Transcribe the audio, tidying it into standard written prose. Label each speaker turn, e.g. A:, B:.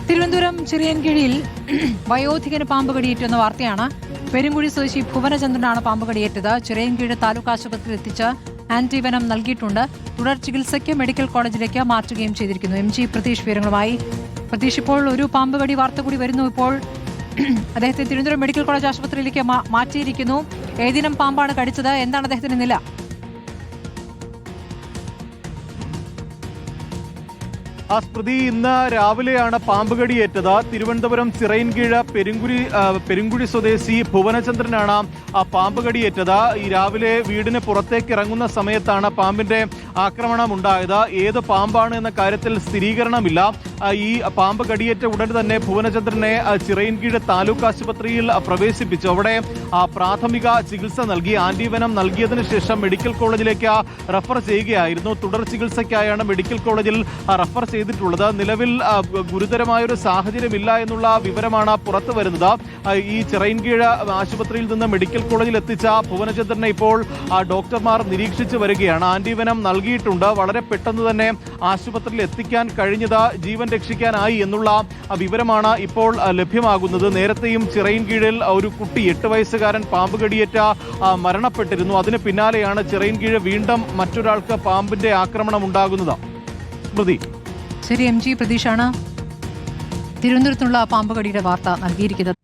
A: തിരുവനന്തപുരം ചിറയൻകീഴിൽ വയോധികന് പാമ്പ് കടിയേറ്റെന്ന വാർത്തയാണ്. പെരുങ്കുഴി സ്വദേശി ഭുവനചന്ദ്രനാണ് പാമ്പ് കടിയേറ്റത്. ചിറയൻകീഴ് താലൂക്ക് ആശുപത്രിയിൽ എത്തിച്ച് ആന്റിവെനം നൽകിയിട്ടുണ്ട്. തുടർ ചികിത്സയ്ക്ക് മെഡിക്കൽ കോളേജിലേക്ക് മാറ്റുകയും ചെയ്തിരിക്കുന്നു. MG പ്രതീഷ് വിവരങ്ങളുമായി. പ്രതീഷ്, ഇപ്പോൾ ഒരു പാമ്പ് കടി വാർത്ത കൂടി വരുന്നു. ഇപ്പോൾ അദ്ദേഹത്തെ തിരുവനന്തപുരം മെഡിക്കൽ കോളേജ് ആശുപത്രിയിലേക്ക് മാറ്റിയിരിക്കുന്നു. ഏതിനം പാമ്പാണ് കടിച്ചത്? എന്താണ് അദ്ദേഹത്തിന്റെ നില?
B: സ്മൃതി, ഇന്ന് രാവിലെയാണ് പാമ്പ് കടിയേറ്റത്. തിരുവനന്തപുരം ചിറയൻകീഴ് പെരുങ്കുഴി സ്വദേശി ഭുവനചന്ദ്രനാണ് പാമ്പ് കടിയേറ്റത്. ഈ രാവിലെ വീടിന് പുറത്തേക്ക് ഇറങ്ങുന്ന സമയത്താണ് പാമ്പിന്റെ ആക്രമണം ഉണ്ടായത്. ഏത് പാമ്പാണ് എന്ന കാര്യത്തിൽ സ്ഥിരീകരണമില്ല. ഈ പാമ്പ് കടിയേറ്റ ഉടൻ തന്നെ ഭുവനചന്ദ്രനെ ചിറയൻകീഴ് താലൂക്ക് ആശുപത്രിയിൽ പ്രവേശിപ്പിച്ചു. അവിടെ പ്രാഥമിക ചികിത്സ നൽകി. ആന്റിവെനം നൽകിയതിനു ശേഷം മെഡിക്കൽ കോളേജിലേക്ക് റഫർ ചെയ്യുകയായിരുന്നു. തുടർ ചികിത്സയ്ക്കായാണ് മെഡിക്കൽ കോളേജിൽ റഫർ ചെയ്തിട്ടുള്ളത്. നിലവിൽ ഗുരുതരമായൊരു സാഹചര്യമില്ല എന്നുള്ള വിവരമാണ് പുറത്തു വരുന്നത്. ഈ ചിറയൻകീഴ് ആശുപത്രിയിൽ നിന്ന് മെഡിക്കൽ കോളേജിൽ എത്തിച്ച ഭുവനചന്ദ്രനെ ഇപ്പോൾ ഡോക്ടർമാർ നിരീക്ഷിച്ചു വരികയാണ്. ആന്റിവെനം നൽകിയിട്ടുണ്ട്. വളരെ പെട്ടെന്ന് തന്നെ ആശുപത്രിയിൽ എത്തിക്കാൻ കഴിഞ്ഞത് ജീവൻ രക്ഷിക്കാനായി എന്നുള്ള വിവരമാണ് ഇപ്പോൾ ലഭ്യമാകുന്നത്. നേരത്തെയും ചിറയൻകീഴിൽ ഒരു കുട്ടി 8 വയസ്സുകാരൻ പാമ്പ് കടിയേറ്റ മരണപ്പെട്ടിരുന്നു. അതിന് പിന്നാലെയാണ് ചിറയൻകീഴ് വീണ്ടും മറ്റൊരാൾക്ക് പാമ്പിന്റെ ആക്രമണം ഉണ്ടാകുന്നത്. സ്മൃതി.
A: ശരി, MG പ്രതീഷാണ് തിരുവനന്തപുരത്തുള്ള പാമ്പ് കടിയുടെ വാർത്ത നൽകിയിരിക്കുന്നത്.